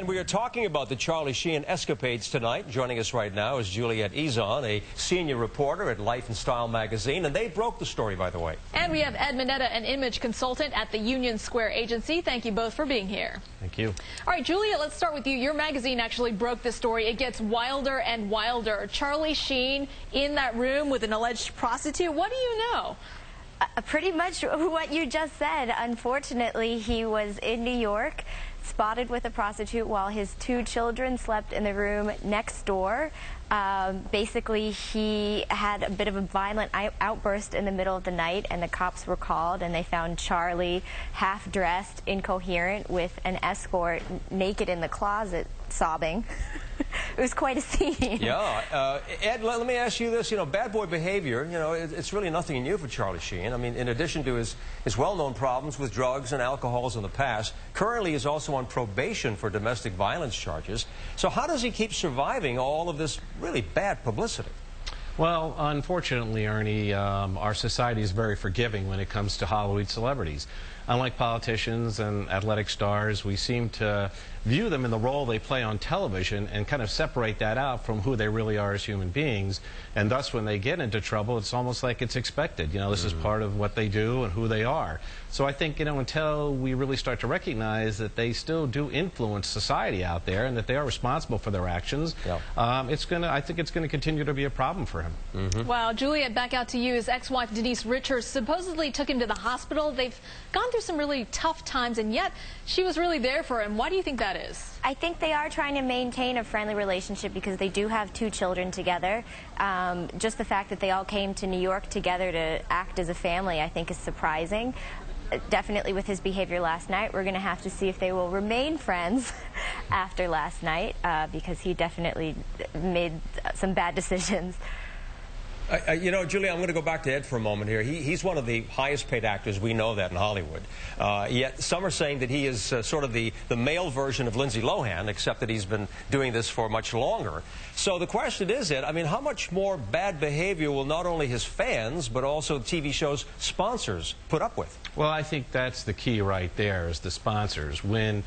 And we are talking about the Charlie Sheen escapades tonight. Joining us right now is Juliet Izon, a senior reporter at Life and Style magazine, and they broke the story, by the way. And we have Ed Mineta, an image consultant at the Union Square Agency. Thank you both for being here. Thank you. All right, Juliet, let's start with you. Your magazine actually broke this story. It gets wilder and wilder. Charlie Sheen in that room with an alleged prostitute. What do you know? Pretty much what you just said. Unfortunately, he was in New York, spotted with a prostitute while his 2 children slept in the room next door. Basically, he had a bit of a violent outburst in the middle of the night, and the cops were called, and they found Charlie half-dressed, incoherent, with an escort, naked in the closet, sobbing. It was quite a scene. Yeah. Ed, let me ask you this. You know, bad boy behavior, you know, it's really nothing new for Charlie Sheen. I mean, in addition to his well-known problems with drugs and alcohols in the past, currently he's also on probation for domestic violence charges. So how does he keep surviving all of this really bad publicity? Well, unfortunately, Ernie, our society is very forgiving when it comes to Hollywood celebrities. Unlike politicians and athletic stars, we seem to view them in the role they play on television and kind of separate that out from who they really are as human beings. And thus, when they get into trouble, it's almost like it's expected. You know, this is part of what they do and who they are. So I think, you know, until we really start to recognize that they still do influence society out there and that they are responsible for their actions, I think it's going to continue to be a problem for him. Wow, Juliet, back out to you. His ex-wife, Denise Richards, supposedly took him to the hospital. They've gone through some really tough times, and yet she was really there for him. Why do you think that is? I think they are trying to maintain a friendly relationship because they do have 2 children together. Just the fact that they all came to New York together to act as a family, I think, is surprising. Definitely with his behavior last night, we're going to have to see if they will remain friends after last night, because he definitely made some bad decisions. You know, Julia, I'm going to go back to Ed for a moment here. He's one of the highest paid actors. We know that in Hollywood. Yet some are saying that he is sort of the male version of Lindsay Lohan, except that he's been doing this for much longer. So the question is, Ed, I mean, how much more bad behavior will not only his fans, but also TV shows sponsors put up with? Well, I think that's the key right there, is the sponsors. When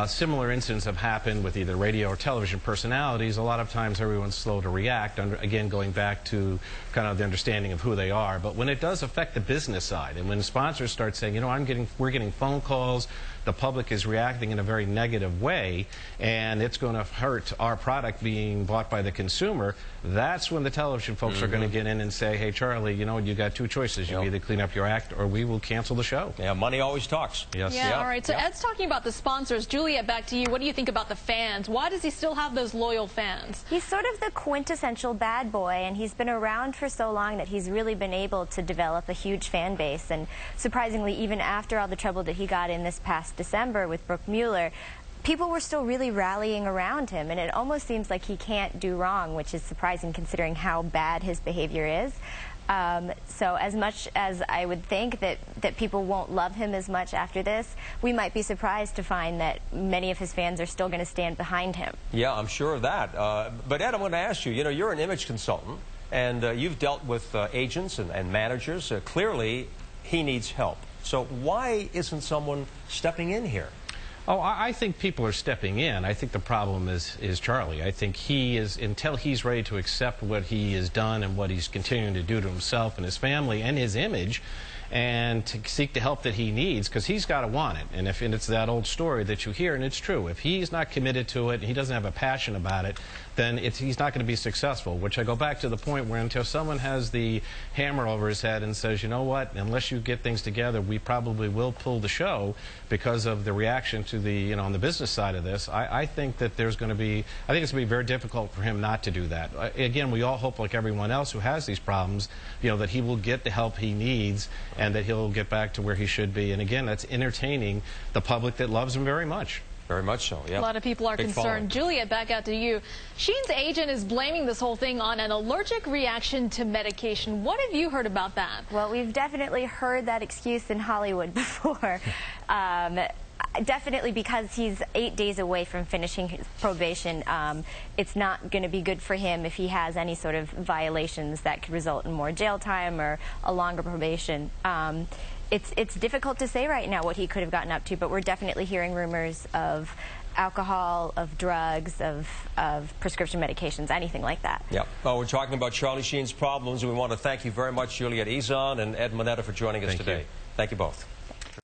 similar incidents have happened with either radio or television personalities, a lot of times everyone's slow to react, again, going back to kind of the understanding of who they are. But when it does affect the business side, and when sponsors start saying, you know, we're getting phone calls, the public is reacting in a very negative way, and it's going to hurt our product being bought by the consumer, that's when the television folks are going to get in and say, hey, Charlie, you know, you got 2 choices. You either clean up your act or we will cancel the show. Yeah, money always talks. Yes. Yeah, all right. So Ed's talking about the sponsors. Juliet, back to you. What do you think about the fans? Why does he still have those loyal fans? He's sort of the quintessential bad boy, and he's been around for so long that he's really been able to develop a huge fan base. And surprisingly, even after all the trouble that he got in this past December with Brooke Mueller, people were still really rallying around him, and it almost seems like he can't do wrong, which is surprising considering how bad his behavior is. So as much as I would think that people won't love him as much after this, we might be surprised to find that many of his fans are still going to stand behind him. Yeah, I'm sure of that. But Ed, I'm going to ask you, you know, you're an image consultant, and you've dealt with agents and managers. Clearly, he needs help. So why isn't someone stepping in here? Oh, I think people are stepping in. I think the problem is Charlie. I think he is, until he's ready to accept what he has done and what he's continuing to do to himself and his family and his image, and to seek the help that he needs, because he's got to want it. And it's that old story that you hear, and it's true. If he's not committed to it and he doesn't have a passion about it, then he's not going to be successful, which I go back to the point where until someone has the hammer over his head and says, you know what, unless you get things together, we probably will pull the show because of the reaction to the, you know, on the business side of this, I think that there's going to be, I think it's going to be very difficult for him not to do that. Again, we all hope, like everyone else who has these problems, you know, that he will get the help he needs and that he'll get back to where he should be. And again, that's entertaining the public that loves him very much. Very much so, yeah. A lot of people are concerned. Juliet, back out to you. Sheen's agent is blaming this whole thing on an allergic reaction to medication. What have you heard about that? Well, we've definitely heard that excuse in Hollywood before. Definitely because he's 8 days away from finishing his probation. It's not going to be good for him if he has any sort of violations that could result in more jail time or a longer probation. It's difficult to say right now what he could have gotten up to, but we're definitely hearing rumors of alcohol, of drugs, of prescription medications, anything like that. Yeah. Well, we're talking about Charlie Sheen's problems, and we want to thank you very much, Juliet Izon and Ed Moneta, for joining us today. You. Thank you both.